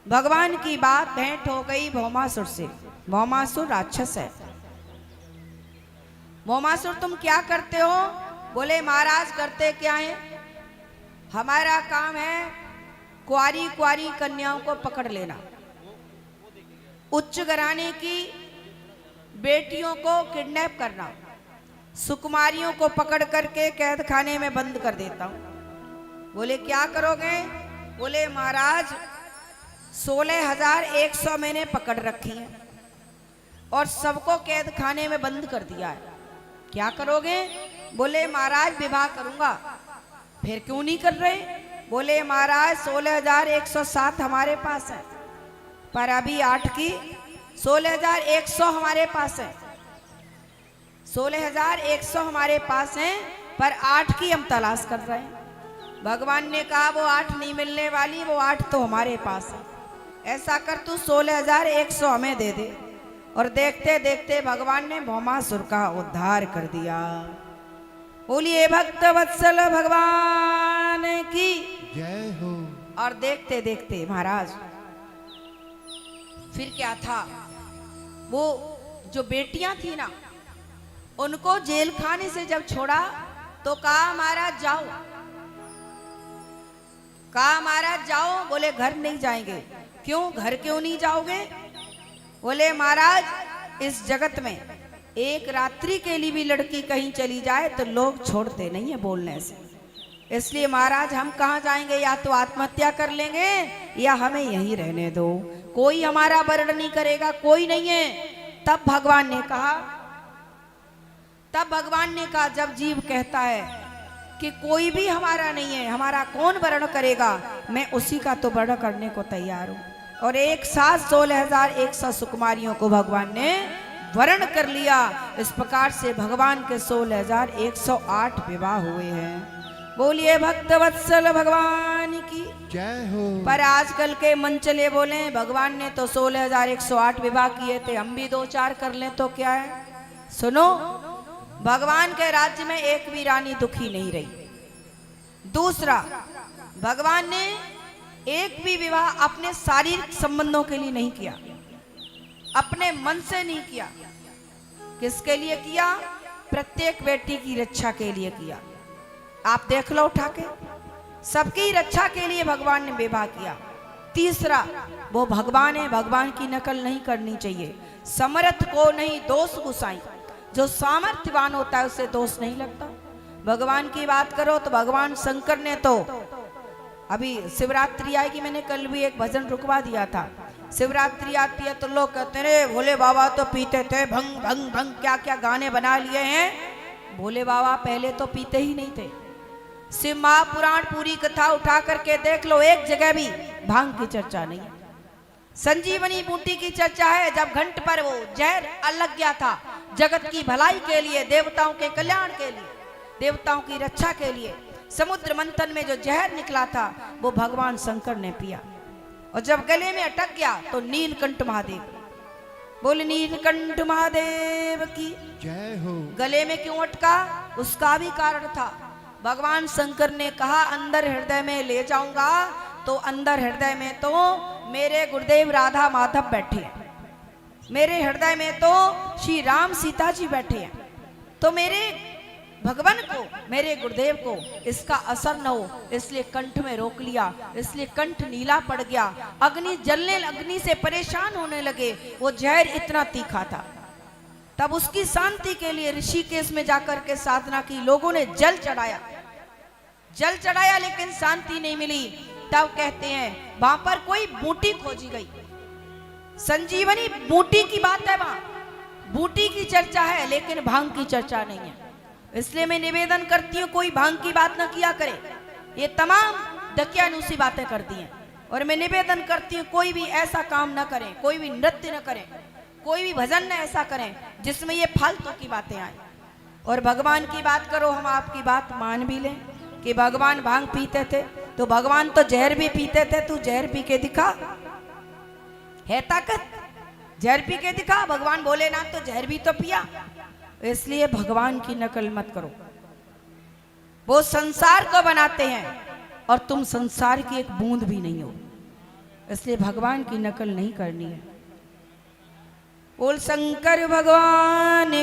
भगवान की बात भेंट हो गई भौमासुर से। भौमासुर राक्षस है। भौमासुर तुम क्या करते हो? बोले महाराज करते क्या है, हमारा काम है कुआरी कुआरी कन्याओं को पकड़ लेना, उच्च घराने की बेटियों को किडनैप करना, सुकुमारियों को पकड़ करके कैद खाने में बंद कर देता हूं। बोले क्या करोगे? बोले महाराज 16,100 मैंने पकड़ रखी हैं और सबको कैद खाने में बंद कर दिया है। क्या करोगे? बोले महाराज विवाह करूंगा। फिर क्यों नहीं कर रहे? बोले महाराज 16,107 हमारे पास है, पर अभी 8 की 16,100 हमारे पास है। 16,100 हमारे पास है, पर 8 की हम तलाश कर रहे हैं। भगवान ने कहा वो 8 नहीं मिलने वाली, वो 8 तो हमारे पास है। ऐसा कर तू 16,100 हमें दे दे। और देखते देखते भगवान ने भौमासुर का उद्धार कर दिया। बोलिए भक्त वत्सल भगवान की जय हो। और देखते देखते महाराज फिर क्या था, वो जो बेटियां थी ना, उनको जेल खाने से जब छोड़ा तो कहा महाराज जाओ। कहा महाराज जाओ। बोले घर नहीं जाएंगे। क्यों? घर क्यों नहीं जाओगे? बोले महाराज इस जगत में एक रात्रि के लिए भी लड़की कहीं चली जाए तो लोग छोड़ते नहीं है बोलने से, इसलिए महाराज हम कहाँ जाएंगे, या तो आत्महत्या कर लेंगे या हमें यहीं रहने दो, कोई हमारा वरण नहीं करेगा, कोई नहीं है। तब भगवान ने कहा जब जीव कहता है कि कोई भी हमारा नहीं है, हमारा कौन वर्ण करेगा, मैं उसी का तो वर्ण करने को तैयार हूं। और एक साथ 16,100 सुकुमारियों को भगवान ने वर्ण कर लिया। इस प्रकार से भगवान के 16,108 विवाह हुए हैं। बोलिए भक्त वत्सल भगवान की जय हो। पर आजकल के मन चले बोले भगवान ने तो 16,108 विवाह किए थे, हम भी 2-4 कर लें तो क्या है। सुनो, भगवान के राज्य में एक भी रानी दुखी नहीं रही। दूसरा, भगवान ने एक भी विवाह अपने शारीरिक संबंधों के लिए नहीं किया, अपने मन से नहीं किया। किसके लिए किया? प्रत्येक बेटी की रक्षा के लिए किया। आप देख लो उठा के, सबकी रक्षा के लिए भगवान ने विवाह किया। तीसरा, वो भगवान है, भगवान की नकल नहीं करनी चाहिए। समर्थ को नहीं दोष गुसाई, जो सामर्थ्यवान होता है उसे दोष नहीं लगता। भगवान की बात करो तो भगवान शंकर ने तो अभी शिवरात्रि आएगी, मैंने कल भी एक भजन रुकवा दिया था। शिवरात्रि आती है तो लोग कहते हैं भोले बाबा तो पीते थे, भंग भंग भंग क्या क्या गाने बना लिए हैं। भोले बाबा पहले तो पीते ही नहीं थे। शिव महापुराण पूरी कथा उठा करके देख लो, एक जगह भी भांग की चर्चा नहीं है। संजीवनी बूटी की चर्चा है, जब घंट पर वो जहर अलग गया था जगत की भलाई के लिए, देवताओं के कल्याण के लिए, देवताओं की रक्षा के लिए। समुद्र मंथन में जो जहर निकला था वो भगवान शंकर ने पिया, और जब गले में अटक गया तो नीलकंठ महादेव, बोले नीलकंठ महादेव की जय हो। गले में क्यों अटका? उसका भी कारण था। भगवान शंकर ने कहा अंदर हृदय में ले जाऊंगा, तो अंदर हृदय में तो मेरे गुरुदेव राधा माधव बैठे हैं, मेरे हृदय में तो श्री राम सीता जी बैठे हैं, तो मेरे भगवान को, मेरे गुरुदेव को इसका असर न हो, इसलिए कंठ में रोक लिया। इसलिए कंठ नीला पड़ गया, अग्नि जलने, अग्नि से परेशान होने लगे। वो जहर इतना तीखा था। तब उसकी शांति के लिए ऋषिकेश में जाकर के साधना की, लोगों ने जल चढ़ाया लेकिन शांति नहीं मिली। तब कहते हैं वहां पर कोई बूटी खोजी गई, संजीवनी बूटी की बात है, वहां बूटी की चर्चा है लेकिन भांग की चर्चा नहीं है। इसलिए मैं निवेदन करती हूँ कोई भांग की बात न किया करे, ये तमाम दकियानूसी बातें करती हैं। और मैं निवेदन करती हूँ कोई भी ऐसा काम न करें, कोई भी नृत्य न करें, कोई भी भजन न ऐसा करें जिसमें ये फालतू की बातें आए। और भगवान की बात करो, हम आपकी बात मान भी लें कि भगवान भांग पीते थे, तो भगवान तो जहर भी पीते थे। तू जहर पी के दिखा, है ताकत, जहर पी के दिखा। भगवान भोलेनाथ तो जहर भी तो पिया। इसलिए भगवान की नकल मत करो। वो संसार को बनाते हैं और तुम संसार की एक बूंद भी नहीं हो। इसलिए भगवान की नकल नहीं करनी है। बोल शंकर भगवान